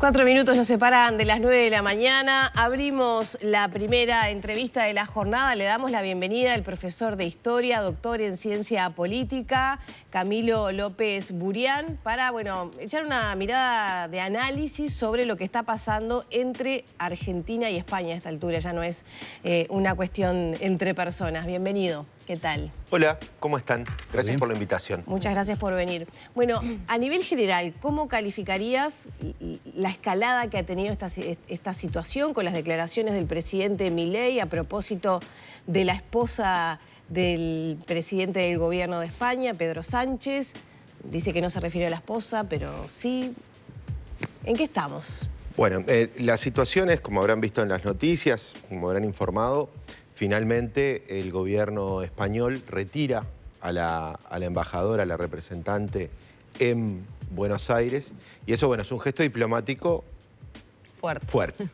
4 minutos nos separan de las 9 de la mañana. Abrimos la primera entrevista de la jornada. Le damos la bienvenida al profesor de Historia, doctor en Ciencia Política, Camilo López Burián, para echar una mirada de análisis sobre lo que está pasando entre Argentina y España a esta altura. Ya no es una cuestión entre personas. Bienvenido. ¿Qué tal? Hola, ¿cómo están? Gracias por la invitación. Muchas gracias por venir. Bueno, a nivel general, ¿cómo calificarías la escalada que ha tenido esta situación con las declaraciones del presidente Milei a propósito de la esposa del presidente del gobierno de España, Pedro Sánchez? Dice que no se refiere a la esposa, pero sí. ¿En qué estamos? Bueno, la situación es, como habrán visto en las noticias, como habrán informado, finalmente el gobierno español retira a la embajadora, a la representante en Buenos Aires, y eso, bueno, es un gesto diplomático fuerte.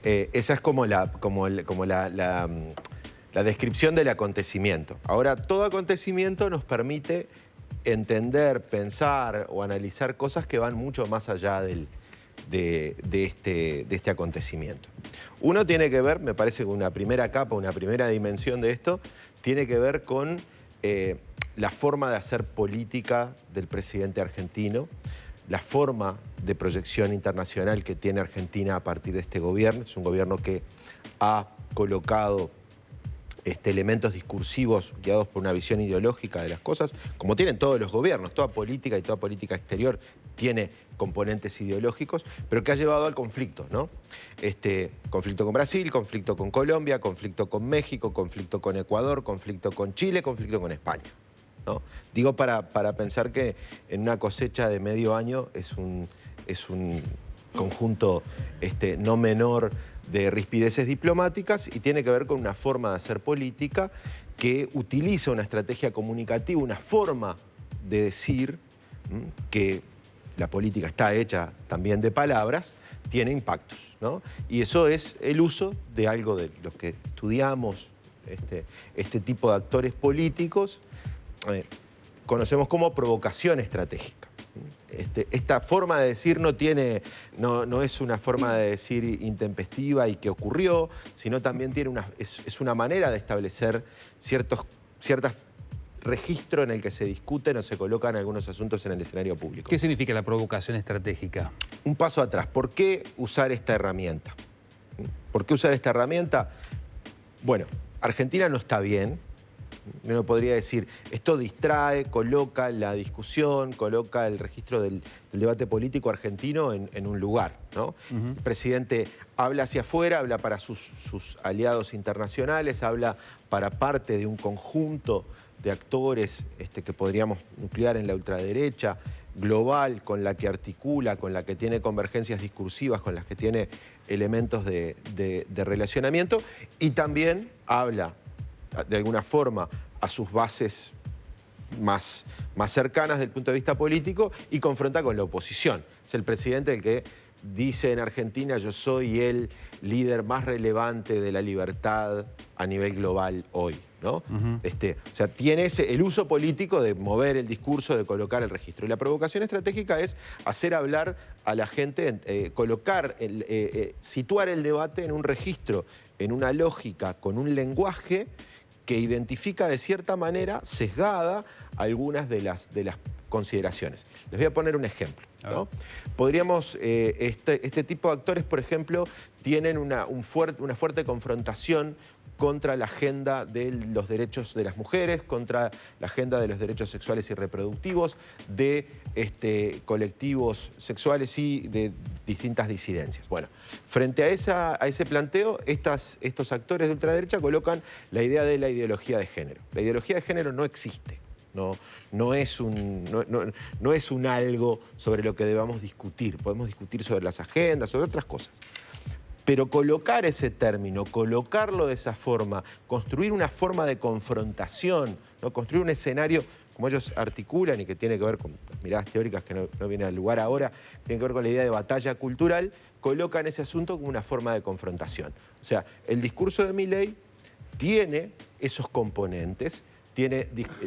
Esa es como la descripción del acontecimiento. Ahora, todo acontecimiento nos permite entender, pensar o analizar cosas que van mucho más allá de este acontecimiento. Uno tiene que ver, me parece que una primera capa, una primera dimensión de esto, tiene que ver con la forma de hacer política del presidente argentino, la forma de proyección internacional que tiene Argentina a partir de este gobierno. Es un gobierno que ha colocado elementos discursivos guiados por una visión ideológica de las cosas, como tienen todos los gobiernos. Toda política y toda política exterior tiene componentes ideológicos, pero que ha llevado al conflicto, ¿no? Conflicto con Brasil, conflicto con Colombia, conflicto con México, conflicto con Ecuador, conflicto con Chile, conflicto con España, ¿no? Digo para pensar que en una cosecha de medio año es un conjunto no menor de rispideces diplomáticas, y tiene que ver con una forma de hacer política que utiliza una estrategia comunicativa, una forma de decir que la política está hecha también de palabras, tiene impactos, ¿no? Y eso es el uso de algo de lo que estudiamos, este tipo de actores políticos, conocemos como provocación estratégica. Esta forma de decir no es una forma de decir intempestiva y que ocurrió, sino también es una manera de establecer ciertos registros en el que se discuten o se colocan algunos asuntos en el escenario público. ¿Qué significa la provocación estratégica? Un paso atrás. ¿Por qué usar esta herramienta? ¿Por qué usar esta herramienta? Bueno, Argentina no está bien. Uno podría decir, esto distrae, coloca la discusión, coloca el registro del debate político argentino en un lugar, ¿no? El presidente habla hacia afuera, habla para sus aliados internacionales, habla para parte de un conjunto de actores que podríamos nuclear en la ultraderecha global, con la que articula, con la que tiene convergencias discursivas, con las que tiene elementos de relacionamiento, y también habla de alguna forma a sus bases más cercanas desde el punto de vista político y confronta con la oposición. Es el presidente el que dice en Argentina: yo soy el líder más relevante de la libertad a nivel global hoy, ¿no? O sea, tiene el uso político de mover el discurso, de colocar el registro. Y la provocación estratégica es hacer hablar a la gente, situar el debate en un registro, en una lógica, con un lenguaje que identifica de cierta manera sesgada algunas de las consideraciones. Les voy a poner un ejemplo, ¿no? Podríamos, este tipo de actores, por ejemplo, tienen una fuerte confrontación contra la agenda de los derechos de las mujeres, contra la agenda de los derechos sexuales y reproductivos, de colectivos sexuales y de distintas disidencias. Bueno, frente a ese planteo, estos actores de ultraderecha colocan la idea de la ideología de género. La ideología de género no existe. No es un algo sobre lo que debamos discutir. Podemos discutir sobre las agendas, sobre otras cosas. Pero colocar ese término, colocarlo de esa forma, construir una forma de confrontación, ¿no? Construir un escenario como ellos articulan y que tiene que ver con las miradas teóricas que no vienen al lugar ahora, tiene que ver con la idea de batalla cultural, colocan ese asunto como una forma de confrontación. O sea, el discurso de Milei tiene esos componentes,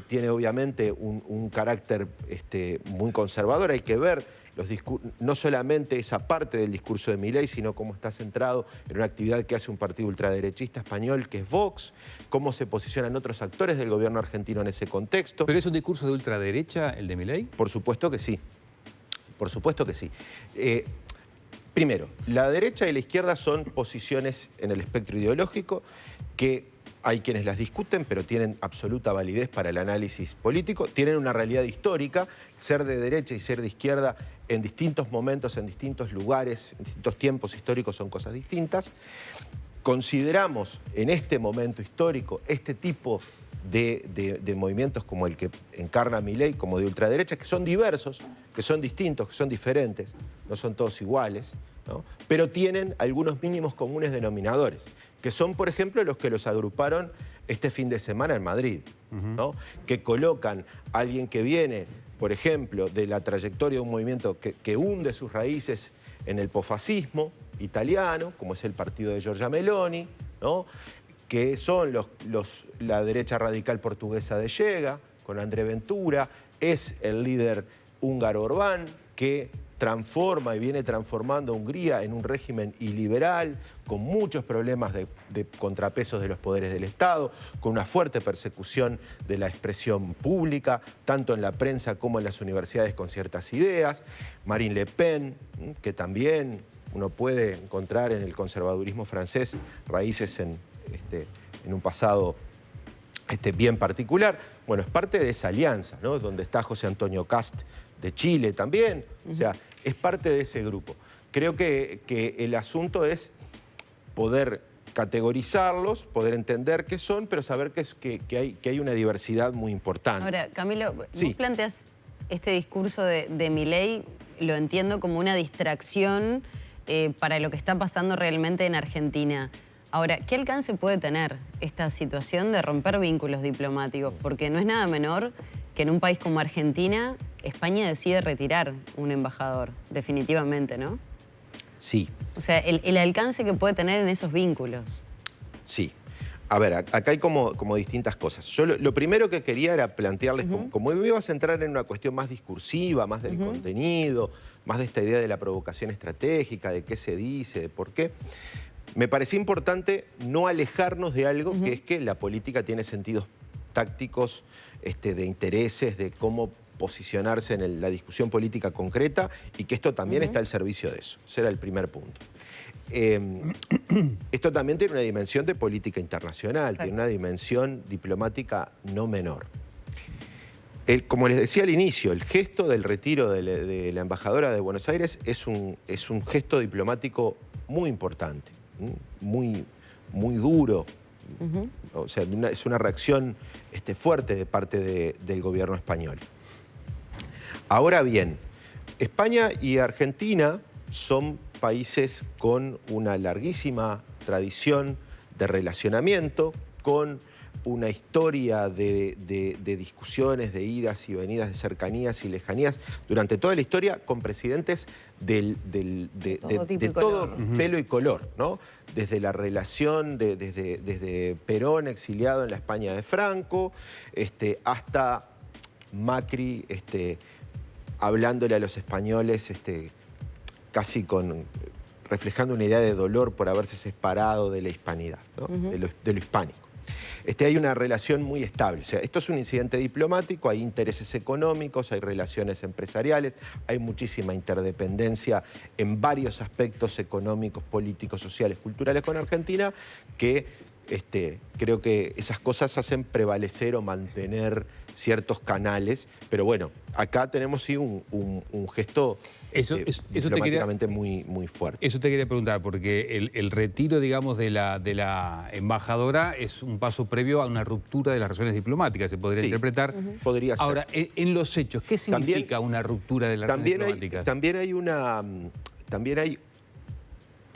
tiene obviamente un carácter muy conservador. Hay que ver no solamente esa parte del discurso de Milei, sino cómo está centrado en una actividad que hace un partido ultraderechista español, que es Vox, cómo se posicionan otros actores del gobierno argentino en ese contexto. ¿Pero es un discurso de ultraderecha el de Milei? Por supuesto que sí. Por supuesto que sí. Primero, la derecha y la izquierda son posiciones en el espectro ideológico que hay quienes las discuten, pero tienen absoluta validez para el análisis político. Tienen una realidad histórica. Ser de derecha y ser de izquierda en distintos momentos, en distintos lugares, en distintos tiempos históricos son cosas distintas. Consideramos en este momento histórico este tipo de movimientos como el que encarna Milei, como de ultraderecha, que son diversos, que son distintos, que son diferentes, no son todos iguales, ¿no? Pero tienen algunos mínimos comunes denominadores, que son, por ejemplo, los que los agruparon este fin de semana en Madrid, ¿no? Que colocan a alguien que viene, por ejemplo, de la trayectoria de un movimiento que hunde sus raíces en el posfascismo italiano, como es el partido de Giorgia Meloni, ¿no? Que son la derecha radical portuguesa de Llega, con André Ventura, es el líder húngaro Orbán, que transforma y viene transformando a Hungría en un régimen iliberal, con muchos problemas de contrapesos de los poderes del Estado, con una fuerte persecución de la expresión pública, tanto en la prensa como en las universidades con ciertas ideas. Marine Le Pen, que también uno puede encontrar en el conservadurismo francés raíces en un pasado bien particular. Bueno, es parte de esa alianza, ¿no? Donde está José Antonio Cast de Chile también. O sea, es parte de ese grupo. Creo que el asunto es poder categorizarlos, poder entender qué son, pero saber que hay una diversidad muy importante. Ahora, Camilo, sí, vos planteas este discurso de Milei, lo entiendo como una distracción para lo que está pasando realmente en Argentina. Ahora, ¿qué alcance puede tener esta situación de romper vínculos diplomáticos? Porque no es nada menor que en un país como Argentina, España decide retirar un embajador, definitivamente, ¿no? Sí. O sea, el alcance que puede tener en esos vínculos. Sí. A ver, acá hay como distintas cosas. Yo lo primero que quería era plantearles, como me iba a centrar en una cuestión más discursiva, más del contenido, más de esta idea de la provocación estratégica, de qué se dice, de por qué. Me parecía importante no alejarnos de algo que es que la política tiene sentidos tácticos, de intereses, de cómo posicionarse en la discusión política concreta y que esto también está al servicio de eso. Ese era el primer punto. Esto también tiene una dimensión de política internacional, tiene una dimensión diplomática no menor. Como les decía al inicio, el gesto del retiro de la embajadora de Buenos Aires es un gesto diplomático muy importante, muy duro. O sea, es una reacción fuerte de parte del gobierno español. Ahora bien, España y Argentina son países con una larguísima tradición de relacionamiento, con una historia de discusiones, de idas y venidas, de cercanías y lejanías, durante toda la historia, con presidentes de todo pelo y color, ¿no? Desde la relación, desde Perón exiliado en la España de Franco, hasta Macri hablándole a los españoles, casi reflejando una idea de dolor por haberse separado de la hispanidad, ¿no? de lo hispánico. Hay una relación muy estable. O sea, esto es un incidente diplomático, hay intereses económicos, hay relaciones empresariales, hay muchísima interdependencia en varios aspectos económicos, políticos, sociales, culturales con Argentina, que creo que esas cosas hacen prevalecer o mantener ciertos canales, pero bueno, acá tenemos sí un gesto diplomáticamente muy fuerte. Eso te quería preguntar, porque el retiro, digamos, de la embajadora es un paso previo a una ruptura de las relaciones diplomáticas, se podría interpretar. Podría ser. Ahora, en los hechos, ¿qué significa una ruptura de las relaciones diplomáticas?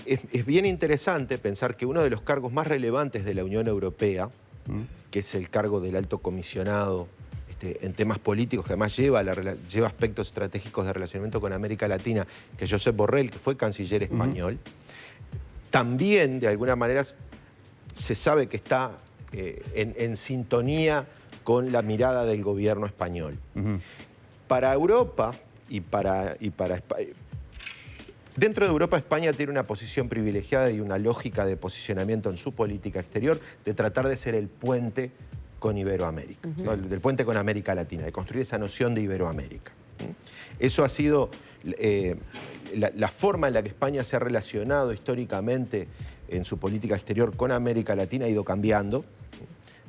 Es bien interesante pensar que uno de los cargos más relevantes de la Unión Europea, que es el cargo del alto comisionado en temas políticos, que además lleva aspectos estratégicos de relacionamiento con América Latina, que es Josep Borrell, que fue canciller español, también de alguna manera se sabe que está en sintonía con la mirada del gobierno español. Para Europa y para España, dentro de Europa, España tiene una posición privilegiada y una lógica de posicionamiento en su política exterior de tratar de ser el puente con Iberoamérica, ¿no? Del puente con América Latina, de construir esa noción de Iberoamérica. Eso ha sido la forma en la que España se ha relacionado históricamente en su política exterior con América Latina ha ido cambiando,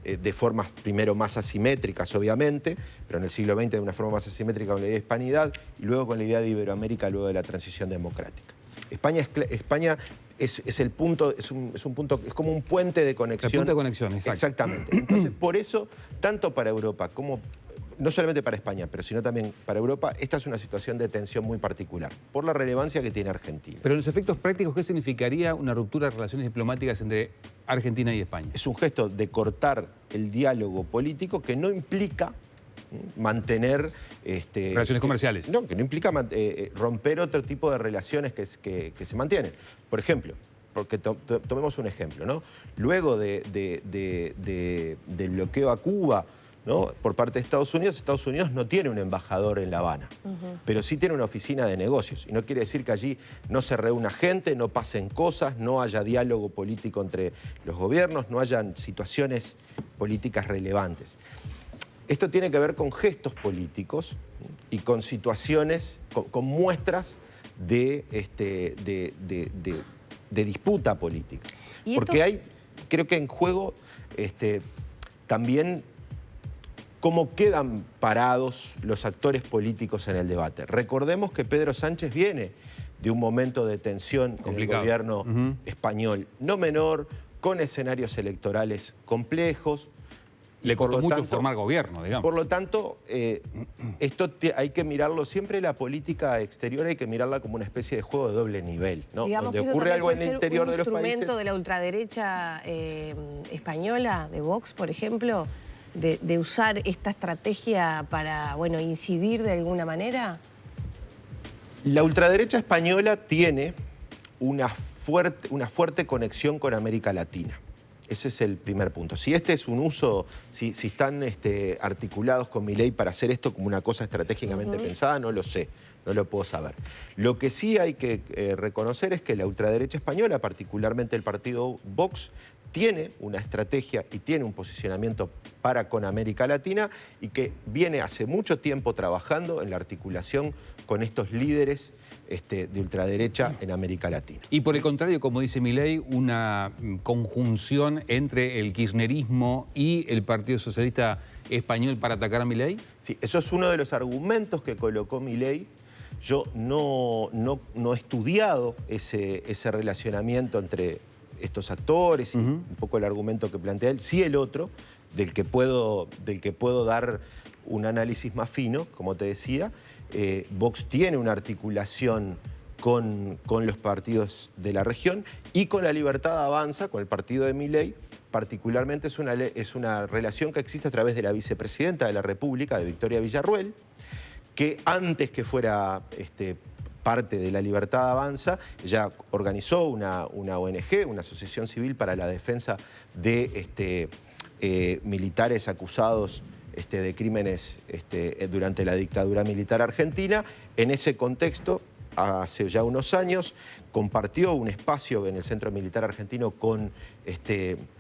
de formas primero más asimétricas, obviamente, pero en el siglo XX de una forma más asimétrica con la idea de hispanidad y luego con la idea de Iberoamérica luego de la transición democrática. España es el punto, es como un puente de conexión. El punto de conexión, exacto. Exactamente. Entonces, por eso, tanto para Europa como, no solamente para España, pero sino también para Europa, esta es una situación de tensión muy particular, por la relevancia que tiene Argentina. Pero en los efectos prácticos, ¿qué significaría una ruptura de relaciones diplomáticas entre Argentina y España? Es un gesto de cortar el diálogo político que no implica mantener... relaciones comerciales. No, que no implica romper otro tipo de relaciones que se mantienen. Por ejemplo, porque tomemos un ejemplo, ¿no? Luego del bloqueo a Cuba, ¿no? Por parte de Estados Unidos no tiene un embajador en La Habana, pero sí tiene una oficina de negocios. Y no quiere decir que allí no se reúna gente, no pasen cosas, no haya diálogo político entre los gobiernos, no hayan situaciones políticas relevantes. Esto tiene que ver con gestos políticos y con situaciones, con muestras de disputa política. Porque hay, creo que en juego también cómo quedan parados los actores políticos en el debate. Recordemos que Pedro Sánchez viene de un momento de tensión en el gobierno español, no menor, con escenarios electorales complejos. Le costó mucho formar gobierno, digamos. Por lo tanto, esto hay que mirarlo, siempre la política exterior hay que mirarla como una especie de juego de doble nivel, ¿no? Digamos donde que ocurre algo en el interior de los países. ¿Un instrumento de la ultraderecha española, de Vox, por ejemplo, de usar esta estrategia para, bueno, incidir de alguna manera? La ultraderecha española tiene una fuerte conexión con América Latina. Ese es el primer punto. Si este es un uso, si están articulados con Milei para hacer esto como una cosa estratégicamente pensada, no lo sé, no lo puedo saber. Lo que sí hay que reconocer es que la ultraderecha española, particularmente el partido Vox, tiene una estrategia y tiene un posicionamiento para con América Latina y que viene hace mucho tiempo trabajando en la articulación con estos líderes de ultraderecha en América Latina. Y por el contrario, como dice Milei, una conjunción entre el kirchnerismo y el Partido Socialista Español para atacar a Milei. Sí, eso es uno de los argumentos que colocó Milei. Yo no he estudiado ese relacionamiento entre estos actores y un poco el argumento que plantea él. Sí, el otro, del que puedo dar un análisis más fino, como te decía. Vox tiene una articulación con los partidos de la región y con la Libertad Avanza, con el partido de Milei. Particularmente es una relación que existe a través de la vicepresidenta de la República, de Victoria Villarruel, que antes que fuera parte de la Libertad Avanza, ella organizó una ONG, una asociación civil para la defensa de militares acusados de crímenes durante la dictadura militar argentina. En ese contexto, hace ya unos años, compartió un espacio en el Centro Militar Argentino con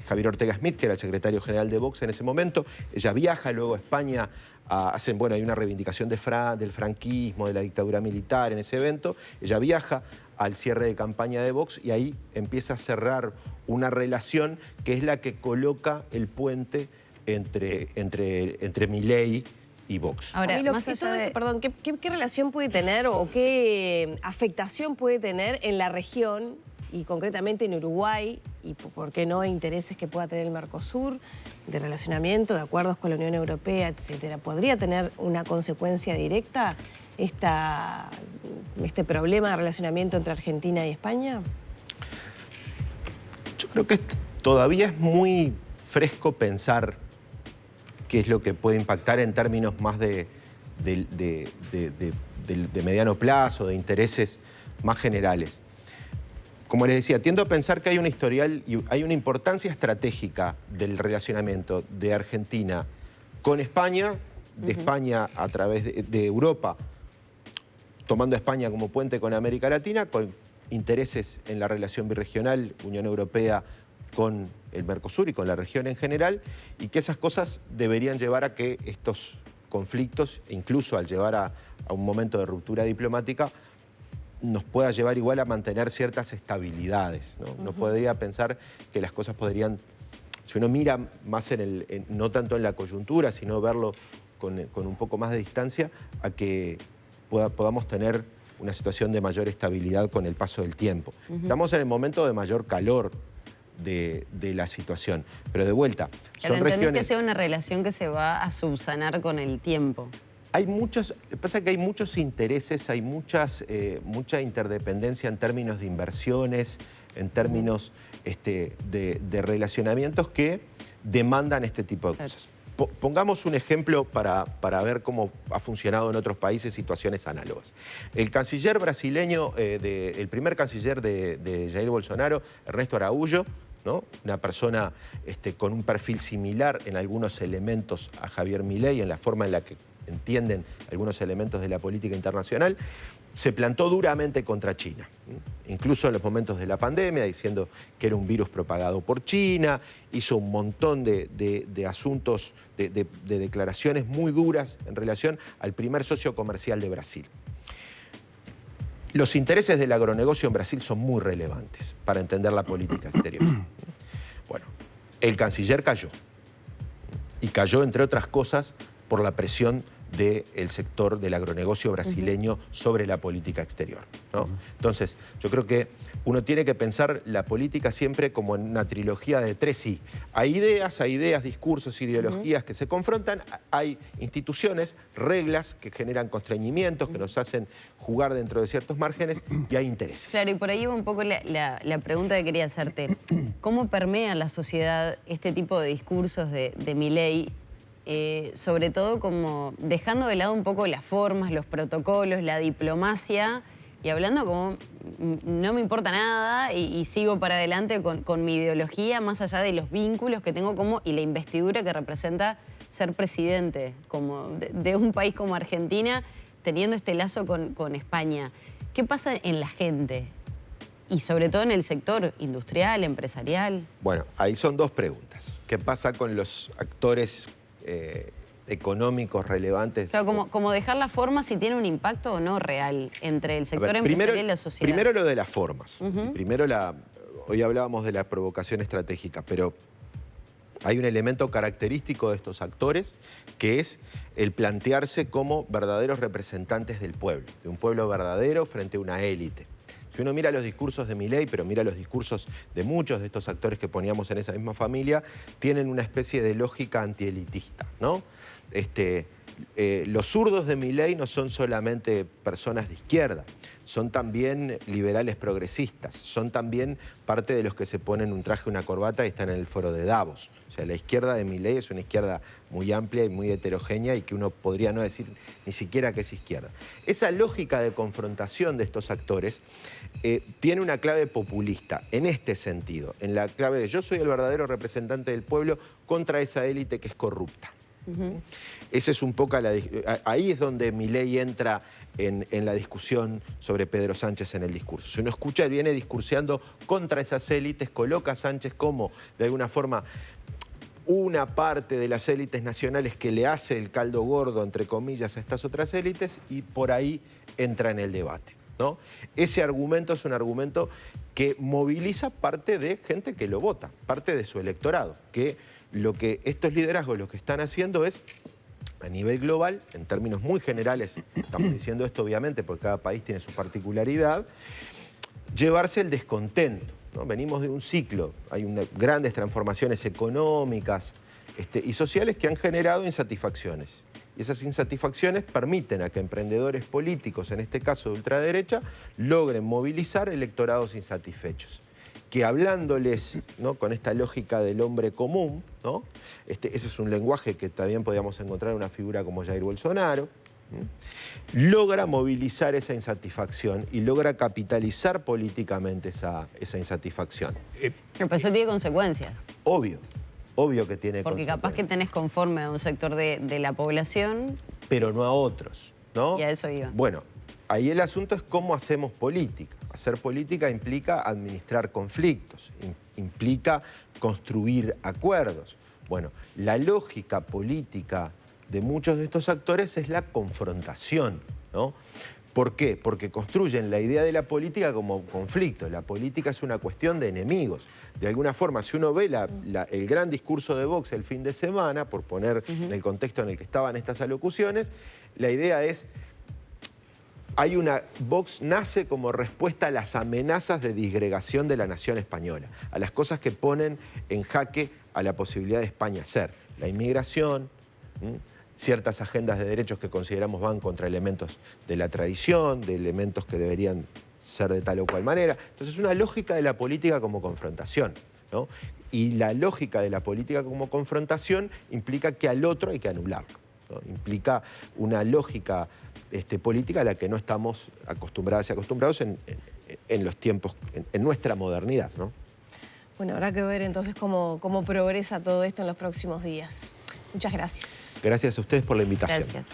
Javier Ortega Smith, que era el secretario general de Vox en ese momento. Ella viaja luego a España, hay una reivindicación del franquismo, de la dictadura militar en ese evento. Ella viaja al cierre de campaña de Vox y ahí empieza a cerrar una relación que es la que coloca el puente entre Milei y Vox. Ahora, Camilo, más allá de... perdón, ¿qué relación puede tener o qué afectación puede tener en la región y concretamente en Uruguay y, por qué no, intereses que pueda tener el Mercosur, de relacionamiento, de acuerdos con la Unión Europea, etcétera? ¿Podría tener una consecuencia directa este problema de relacionamiento entre Argentina y España? Yo creo que todavía es muy fresco pensar qué es lo que puede impactar en términos más de mediano plazo, de intereses más generales. Como les decía, tiendo a pensar que hay un historial y hay una importancia estratégica del relacionamiento de Argentina con España, de España a través de Europa, tomando a España como puente con América Latina, con intereses en la relación birregional, Unión Europea con el Mercosur y con la región en general, y que esas cosas deberían llevar a que estos conflictos, incluso al llevar a un momento de ruptura diplomática, nos pueda llevar igual a mantener ciertas estabilidades, ¿no? No podría pensar que las cosas podrían, si uno mira más no tanto en la coyuntura, sino verlo con un poco más de distancia, a que podamos tener una situación de mayor estabilidad con el paso del tiempo. Estamos en el momento de mayor calor de la situación, pero de vuelta, son regiones... que sea una relación que se va a subsanar con el tiempo. Lo que pasa es que hay muchos intereses, hay mucha interdependencia en términos de inversiones, en términos de relacionamientos que demandan este tipo de cosas. Pongamos un ejemplo para ver cómo ha funcionado en otros países situaciones análogas. El canciller brasileño, el primer canciller de Jair Bolsonaro, Ernesto Araújo, ¿no? Una persona con un perfil similar en algunos elementos a Javier Milei, en la forma en la que entienden algunos elementos de la política internacional, se plantó duramente contra China, incluso en los momentos de la pandemia, diciendo que era un virus propagado por China, hizo un montón de asuntos, de declaraciones muy duras en relación al primer socio comercial de Brasil. Los intereses del agronegocio en Brasil son muy relevantes para entender la política exterior. Bueno, el canciller cayó. Y cayó, entre otras cosas, por la presión del sector del agronegocio brasileño sobre la política exterior, ¿no? Entonces, yo creo que uno tiene que pensar la política siempre como en una trilogía de 3 sí. Hay ideas, discursos, ideologías que se confrontan, hay instituciones, reglas que generan constreñimientos, que nos hacen jugar dentro de ciertos márgenes, y hay intereses. Claro, y por ahí va un poco la pregunta que quería hacerte. ¿Cómo permea la sociedad este tipo de discursos de Milei? Sobre todo como dejando de lado un poco las formas, los protocolos, la diplomacia, y hablando como no me importa nada y sigo para adelante con mi ideología, más allá de los vínculos que tengo y la investidura que representa ser presidente como de un país como Argentina, teniendo este lazo con España. ¿Qué pasa en la gente? Y sobre todo en el sector industrial, empresarial. Bueno, ahí son 2 preguntas. ¿Qué pasa con los actores económicos relevantes? Claro, como dejar la forma si tiene un impacto o no real entre el sector empresarial y la sociedad. Primero lo de las formas. Primero hoy hablábamos de la provocación estratégica, pero hay un elemento característico de estos actores que es el plantearse como verdaderos representantes del pueblo, de un pueblo verdadero frente a una élite. Si uno mira los discursos de Milei, pero mira los discursos de muchos de estos actores que poníamos en esa misma familia, tienen una especie de lógica antielitista, ¿no? Los zurdos de Milei no son solamente personas de izquierda, son también liberales progresistas, son también parte de los que se ponen un traje, una corbata y están en el foro de Davos. O sea, la izquierda de Milei es una izquierda muy amplia y muy heterogénea y que uno podría no decir ni siquiera que es izquierda. Esa lógica de confrontación de estos actores tiene una clave populista en este sentido, en la clave de yo soy el verdadero representante del pueblo contra esa élite que es corrupta. Ese es un poco ahí es donde Milei entra en la discusión sobre Pedro Sánchez en el discurso. Si uno escucha, viene discurseando contra esas élites, coloca a Sánchez como, de alguna forma, una parte de las élites nacionales que le hace el caldo gordo, entre comillas, a estas otras élites, y por ahí entra en el debate, ¿no? Ese argumento es un argumento que moviliza parte de gente que lo vota, parte de su electorado, que lo que estos liderazgos lo que están haciendo es, a nivel global, en términos muy generales, estamos diciendo esto obviamente porque cada país tiene su particularidad, llevarse el descontento, ¿no? Venimos de un ciclo, hay grandes transformaciones económicas y sociales que han generado insatisfacciones. Y esas insatisfacciones permiten a que emprendedores políticos, en este caso de ultraderecha, logren movilizar electorados insatisfechos. Que hablándoles, ¿no?, con esta lógica del hombre común, ¿no? Ese es un lenguaje que también podíamos encontrar en una figura como Jair Bolsonaro, logra movilizar esa insatisfacción y logra capitalizar políticamente esa insatisfacción. Pero eso tiene consecuencias. Obvio. Obvio que tiene Porque capaz que consecuencias. tenés conforme a un sector de la población. Pero no a otros, ¿no? Y a eso iba. Bueno, ahí el asunto es cómo hacemos política. Hacer política implica administrar conflictos, implica construir acuerdos. Bueno, la lógica política de muchos de estos actores es la confrontación, ¿no? ¿Por qué? Porque construyen la idea de la política como conflicto. La política es una cuestión de enemigos. De alguna forma, si uno ve el gran discurso de Vox el fin de semana, por poner en el contexto en el que estaban estas alocuciones, la idea es, Vox nace como respuesta a las amenazas de disgregación de la nación española, a las cosas que ponen en jaque a la posibilidad de España ser. La inmigración, ciertas agendas de derechos que consideramos van contra elementos de la tradición, de elementos que deberían ser de tal o cual manera. Entonces es una lógica de la política como confrontación, ¿no? Y la lógica de la política como confrontación implica que al otro hay que anularlo, ¿no? Implica una lógica política a la que no estamos acostumbradas y acostumbrados en los tiempos, en nuestra modernidad, ¿no? Bueno, habrá que ver entonces cómo progresa todo esto en los próximos días. Muchas gracias. Gracias a ustedes por la invitación. Gracias.